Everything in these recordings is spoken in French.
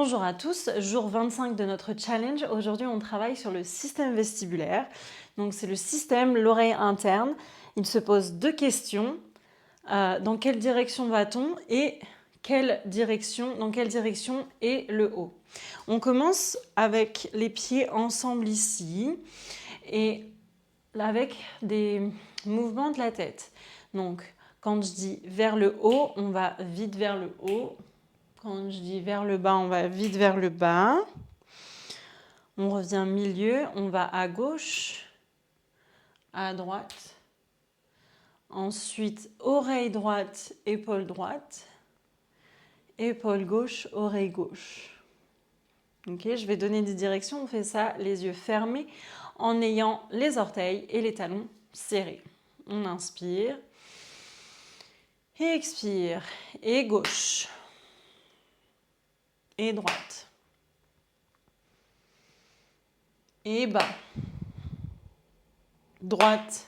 Bonjour à tous, jour 25 de notre challenge. Aujourd'hui, on travaille sur le système vestibulaire. Donc, c'est le système, l'oreille interne. Il se pose deux questions. Dans quelle direction va-t-on et dans quelle direction est le haut? On commence avec les pieds ensemble ici et avec des mouvements de la tête. Donc, quand je dis vers le haut, on va vite vers le haut. Quand je dis vers le bas, on va vite vers le bas. On revient milieu, on va à gauche, à droite. Ensuite, oreille droite, épaule droite. Épaule gauche, oreille gauche. Ok, je vais donner des directions. On fait ça les yeux fermés en ayant les orteils et les talons serrés. On inspire. Et expire. Et gauche. Et droite. Et bas. Droite.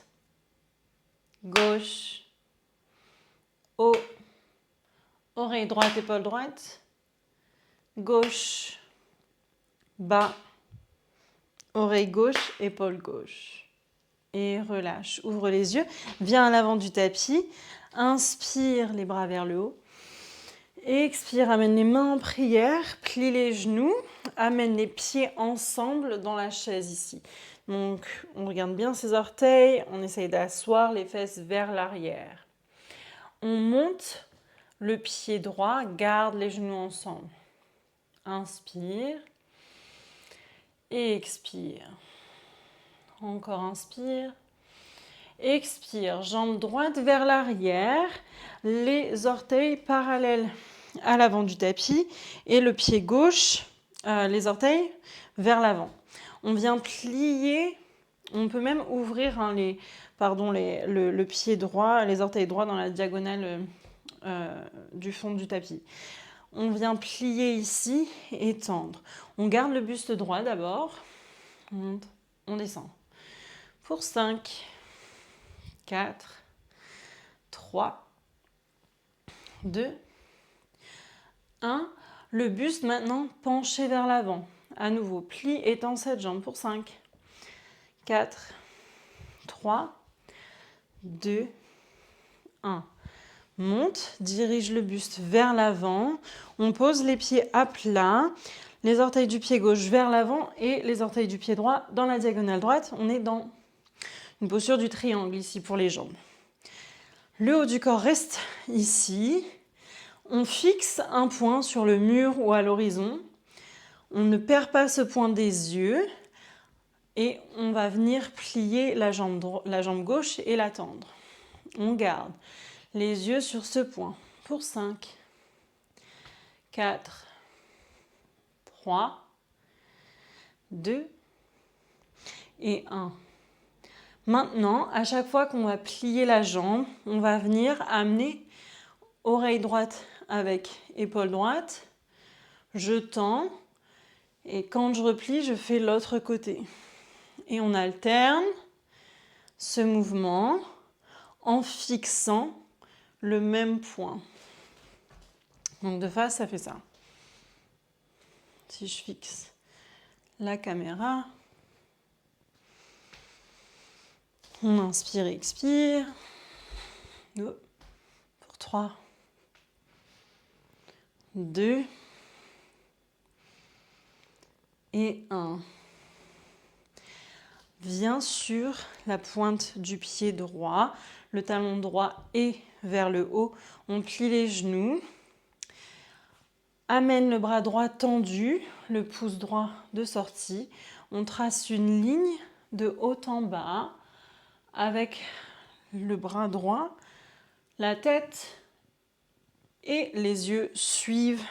Gauche. Haut. Oreille droite, épaule droite. Gauche. Bas. Oreille gauche, épaule gauche. Et relâche. Ouvre les yeux. Viens à l'avant du tapis. Inspire les bras vers le haut. Expire, amène les mains en prière. Plie les genoux. Amène les pieds ensemble dans la chaise ici. Donc, on regarde bien ses orteils. On essaye d'asseoir les fesses vers l'arrière. On monte le pied droit. Garde les genoux ensemble. Inspire. Et expire. Encore inspire. Expire, jambe droite vers l'arrière, les orteils parallèles à l'avant du tapis et le pied gauche, les orteils vers l'avant. On vient plier, on peut même ouvrir le pied droit, les orteils droits dans la diagonale du fond du tapis. On vient plier ici et tendre. On garde le buste droit d'abord, on descend. Pour 5, 4, 3, 2, 1. Le buste maintenant penché vers l'avant. À nouveau, plie et tends cette jambe pour 5, 4, 3, 2, 1. Monte, dirige le buste vers l'avant. On pose les pieds à plat. Les orteils du pied gauche vers l'avant et les orteils du pied droit dans la diagonale droite. On est dans une posture du triangle ici pour les jambes. Le haut du corps reste ici. On fixe un point sur le mur ou à l'horizon. On ne perd pas ce point des yeux. Et on va venir plier la jambe gauche et la tendre. On garde les yeux sur ce point. Pour 5, 4, 3, 2 et 1. Maintenant, à chaque fois qu'on va plier la jambe, on va venir amener oreille droite avec épaule droite. Je tends et quand je replie, je fais l'autre côté. Et on alterne ce mouvement en fixant le même point. Donc de face, ça fait ça. Si je fixe la caméra, on inspire, expire. Pour 3, 2 et 1. Viens sur la pointe du pied droit, le talon droit est vers le haut. On plie les genoux. Amène le bras droit tendu, le pouce droit de sortie. On trace une ligne de haut en bas avec le bras droit. La tête et les yeux suivent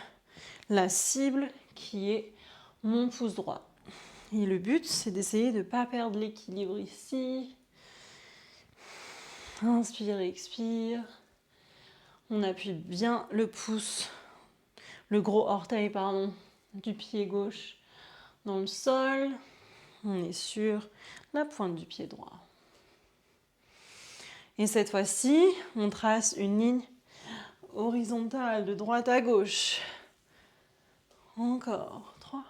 la cible qui est mon pouce droit. Et le but, c'est d'essayer de ne pas perdre l'équilibre ici. Inspire, expire. On appuie bien le pouce, le gros orteil, du pied gauche dans le sol. On est sur la pointe du pied droit. Et cette fois-ci, on trace une ligne horizontale de droite à gauche. Encore. 3,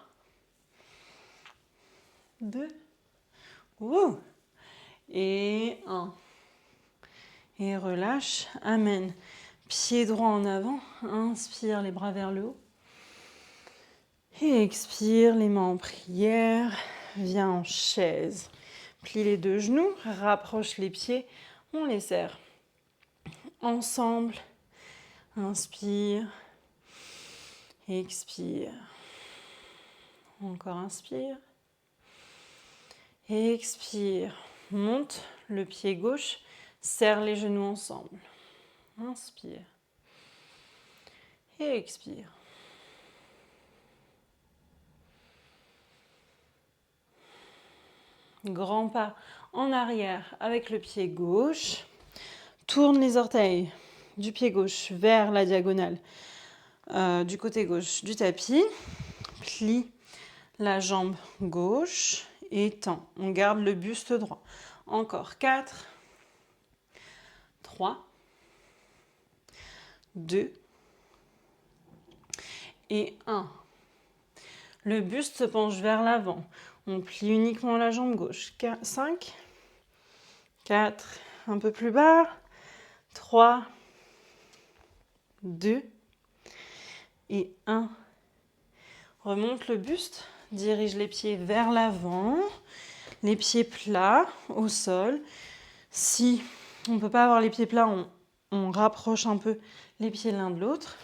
2, ouh. Et 1. Et relâche. Amène. Pied droit en avant. Inspire les bras vers le haut. Et expire, les mains en prière. Viens en chaise. Plie les deux genoux. Rapproche les pieds. On les serre. Ensemble. Inspire. Expire. Encore inspire. Expire. Monte le pied gauche. Serre les genoux ensemble. Inspire. Et expire. Grand pas en arrière avec le pied gauche. Tourne les orteils du pied gauche vers la diagonale du côté gauche du tapis. Plie la jambe gauche et tend. On garde le buste droit. Encore 4, 3, 2 et 1. Le buste se penche vers l'avant. On plie uniquement la jambe gauche. 5, 4, un peu plus bas. 3, 2 et 1. Remonte le buste. Dirige les pieds vers l'avant. Les pieds plats au sol. Si on ne peut pas avoir les pieds plats, on rapproche un peu les pieds l'un de l'autre.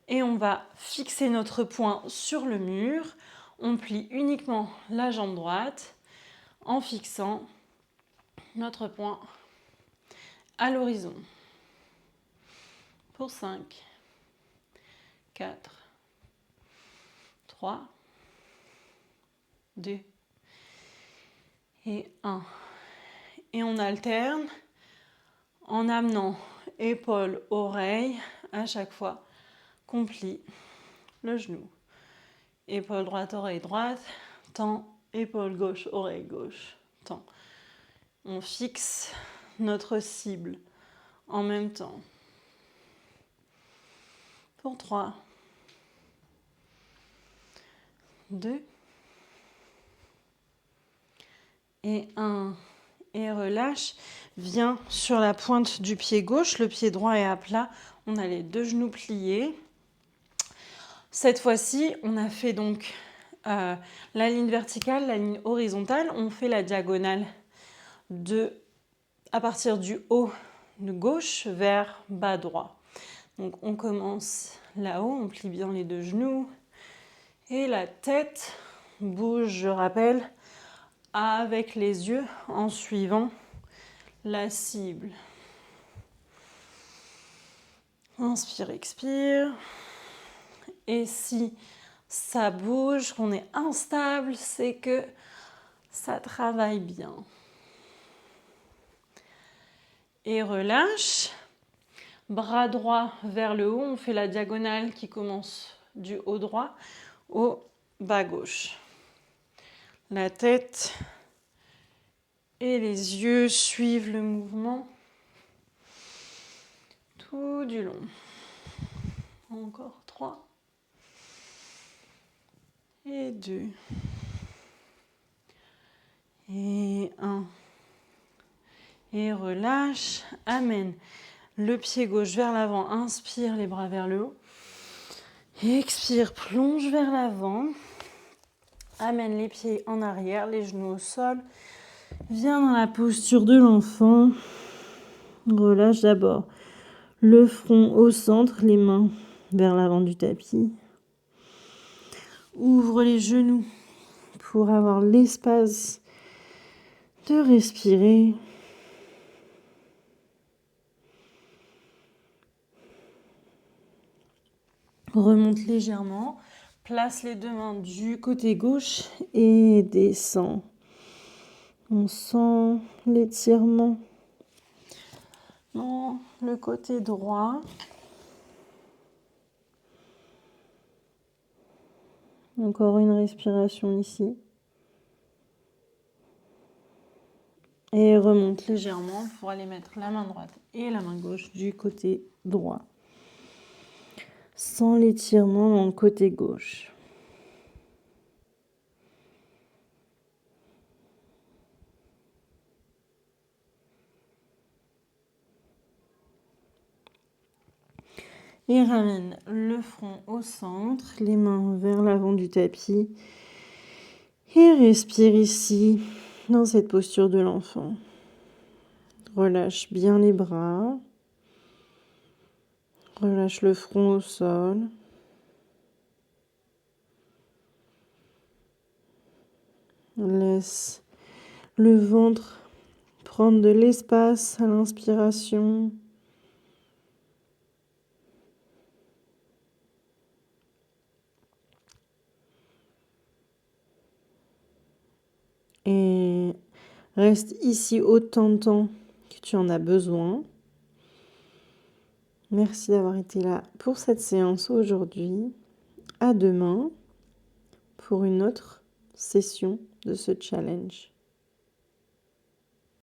Et on va fixer notre poing sur le mur. On plie uniquement la jambe droite en fixant notre poing à l'horizon. Pour 5, 4, 3, 2 et 1. Et on alterne en amenant épaules, oreilles à chaque fois qu'on plie le genou. Épaule droite, oreille droite, tend, épaule gauche, oreille gauche, tend. On fixe notre cible en même temps. Pour 3, 2 et 1. Et relâche. Viens sur la pointe du pied gauche. Le pied droit est à plat. On a les deux genoux pliés. Cette fois-ci, on a fait donc la ligne verticale, la ligne horizontale. On fait la diagonale à partir du haut de gauche vers bas droit. Donc on commence là-haut, on plie bien les deux genoux. Et la tête bouge, je rappelle, avec les yeux en suivant la cible. Inspire, expire. Et si ça bouge, qu'on est instable, c'est que ça travaille bien. Et relâche. Bras droit vers le haut, on fait la diagonale qui commence du haut droit au bas gauche. La tête et les yeux suivent le mouvement tout du long. Encore 3 et 2 et 1. Et relâche, amène le pied gauche vers l'avant, inspire les bras vers le haut. Expire, plonge vers l'avant. Amène les pieds en arrière, les genoux au sol. Viens dans la posture de l'enfant. Relâche d'abord le front au centre, les mains vers l'avant du tapis. Ouvre les genoux pour avoir l'espace de respirer. Remonte légèrement. Place les deux mains du côté gauche et descend. On sent l'étirement dans le côté droit. Encore une respiration ici. Et remonte légèrement pour aller mettre la main droite et la main gauche du côté droit. Sans l'étirement dans le côté gauche. Et ramène le front au centre, les mains vers l'avant du tapis. Et respire ici, dans cette posture de l'enfant. Relâche bien les bras. Relâche le front au sol. Laisse le ventre prendre de l'espace à l'inspiration. Et reste ici autant de temps que tu en as besoin. Merci d'avoir été là pour cette séance aujourd'hui. À demain pour une autre session de ce challenge.